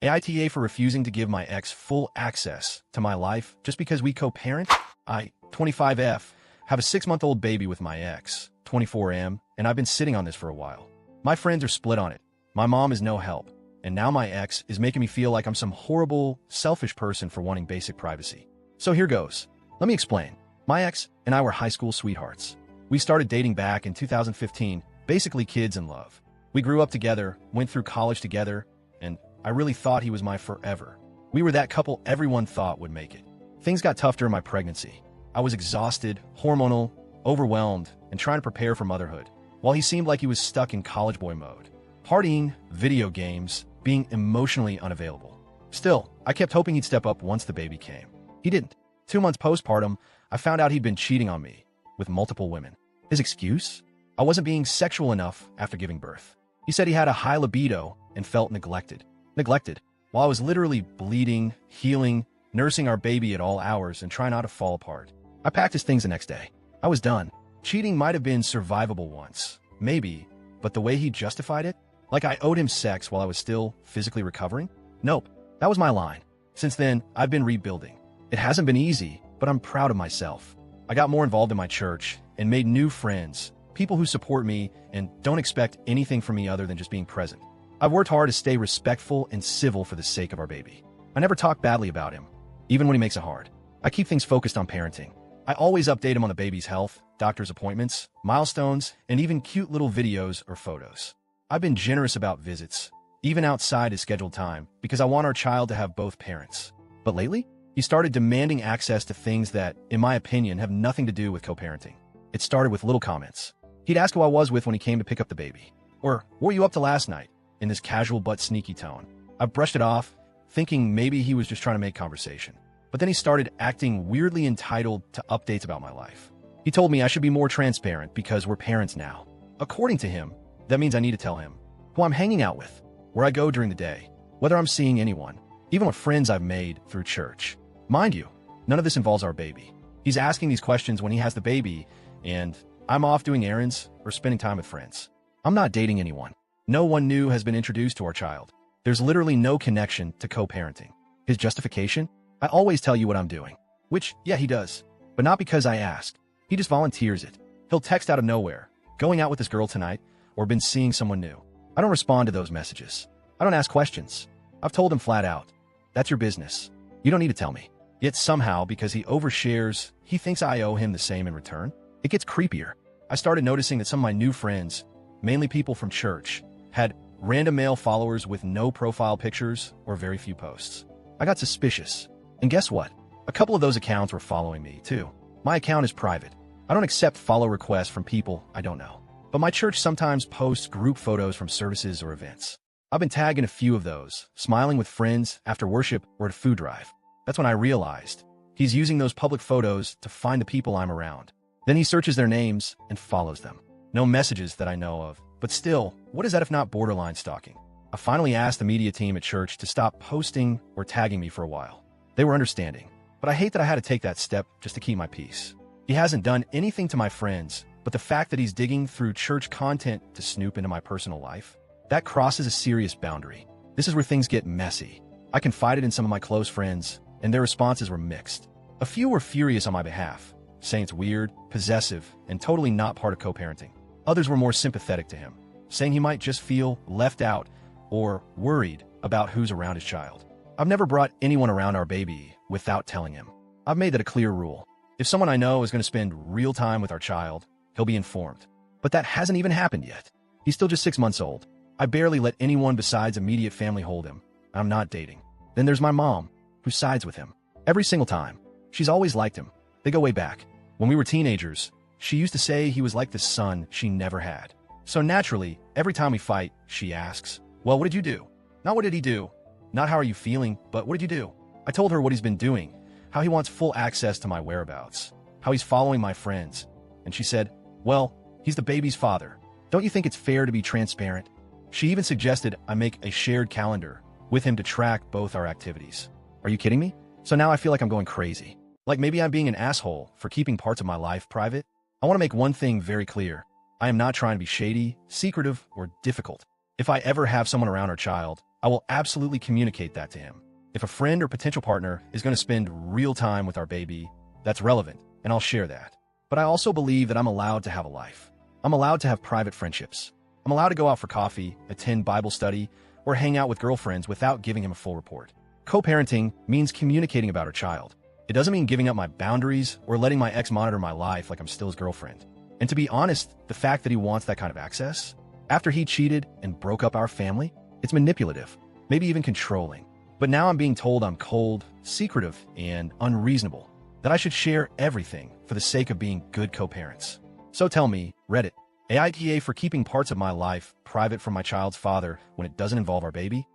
AITA for refusing to give my ex full access to my life just because we co-parent? I, 25F, have a 6-month-old baby with my ex, 24M, and I've been sitting on this for a while. My friends are split on it. My mom is no help. And now my ex is making me feel like I'm some horrible, selfish person for wanting basic privacy. So here goes. Let me explain. My ex and I were high school sweethearts. We started dating back in 2015, basically kids in love. We grew up together, went through college together, and I really thought he was my forever. We were that couple everyone thought would make it. Things got tough during my pregnancy. I was exhausted, hormonal, overwhelmed, and trying to prepare for motherhood, while he seemed like he was stuck in college boy mode. Partying, video games, being emotionally unavailable. Still, I kept hoping he'd step up once the baby came. He didn't. 2 months postpartum, I found out he'd been cheating on me with multiple women. His excuse? I wasn't being sexual enough after giving birth. He said he had a high libido and felt neglected. Neglected, while I was literally bleeding, healing, nursing our baby at all hours and trying not to fall apart. I packed his things the next day. I was done. Cheating might have been survivable once, maybe, but the way he justified it? Like I owed him sex while I was still physically recovering? Nope, that was my line. Since then, I've been rebuilding. It hasn't been easy, but I'm proud of myself. I got more involved in my church and made new friends, people who support me and don't expect anything from me other than just being present. I've worked hard to stay respectful and civil for the sake of our baby. I never talk badly about him, even when he makes it hard. I keep things focused on parenting. I always update him on the baby's health, doctor's appointments, milestones, and even cute little videos or photos. I've been generous about visits, even outside his scheduled time, because I want our child to have both parents. But lately, he started demanding access to things that, in my opinion, have nothing to do with co-parenting. It started with little comments. He'd ask who I was with when he came to pick up the baby. Or, what were you up to last night? In this casual but sneaky tone. I brushed it off, thinking maybe he was just trying to make conversation. But then he started acting weirdly entitled to updates about my life. He told me I should be more transparent because we're parents now. According to him, that means I need to tell him who I'm hanging out with, where I go during the day, whether I'm seeing anyone, even what friends I've made through church. Mind you, none of this involves our baby. He's asking these questions when he has the baby, and I'm off doing errands or spending time with friends. I'm not dating anyone. No one new has been introduced to our child. There's literally no connection to co-parenting. His justification? I always tell you what I'm doing. Which, yeah, he does. But not because I ask. He just volunteers it. He'll text out of nowhere, going out with this girl tonight, or been seeing someone new. I don't respond to those messages. I don't ask questions. I've told him flat out, that's your business. You don't need to tell me. Yet somehow, because he overshares, he thinks I owe him the same in return. It gets creepier. I started noticing that some of my new friends, mainly people from church, had random male followers with no profile pictures or very few posts. I got suspicious. And guess what? A couple of those accounts were following me, too. My account is private. I don't accept follow requests from people I don't know. But my church sometimes posts group photos from services or events. I've been tagged in a few of those, smiling with friends after worship or at a food drive. That's when I realized he's using those public photos to find the people I'm around. Then he searches their names and follows them. No messages that I know of. But still, what is that if not borderline stalking? I finally asked the media team at church to stop posting or tagging me for a while. They were understanding. But I hate that I had to take that step just to keep my peace. He hasn't done anything to my friends, but the fact that he's digging through church content to snoop into my personal life, that crosses a serious boundary. This is where things get messy. I confided in some of my close friends, and their responses were mixed. A few were furious on my behalf, saying it's weird, possessive, and totally not part of co-parenting. Others were more sympathetic to him, saying he might just feel left out or worried about who's around his child. I've never brought anyone around our baby without telling him. I've made that a clear rule. If someone I know is going to spend real time with our child, he'll be informed. But that hasn't even happened yet. He's still just 6 months old. I barely let anyone besides immediate family hold him. I'm not dating. Then there's my mom, who sides with him. Every single time. She's always liked him. They go way back. When we were teenagers, she used to say he was like the son she never had. So naturally, every time we fight, she asks, well, what did you do? Not what did he do? Not how are you feeling, but what did you do? I told her what he's been doing, how he wants full access to my whereabouts, how he's following my friends. And she said, well, he's the baby's father. Don't you think it's fair to be transparent? She even suggested I make a shared calendar with him to track both our activities. Are you kidding me? So now I feel like I'm going crazy. Like maybe I'm being an asshole for keeping parts of my life private. I want to make one thing very clear. I am not trying to be shady, secretive, or difficult. If I ever have someone around our child, I I will absolutely communicate that to him. If a friend or potential partner is going to spend real time with our baby, that's relevant, and I'll share that. But I also believe that I'm allowed to have a life. I'm allowed to have private friendships. I'm allowed to go out for coffee, attend Bible study, or hang out with girlfriends without giving him a full report. Co-parenting means communicating about our child. It doesn't mean giving up my boundaries or letting my ex monitor my life like I'm still his girlfriend. And to be honest, the fact that he wants that kind of access, after he cheated and broke up our family, it's manipulative, maybe even controlling. But now I'm being told I'm cold, secretive, and unreasonable, that I should share everything for the sake of being good co-parents. So tell me, Reddit, AITA for keeping parts of my life private from my child's father when it doesn't involve our baby?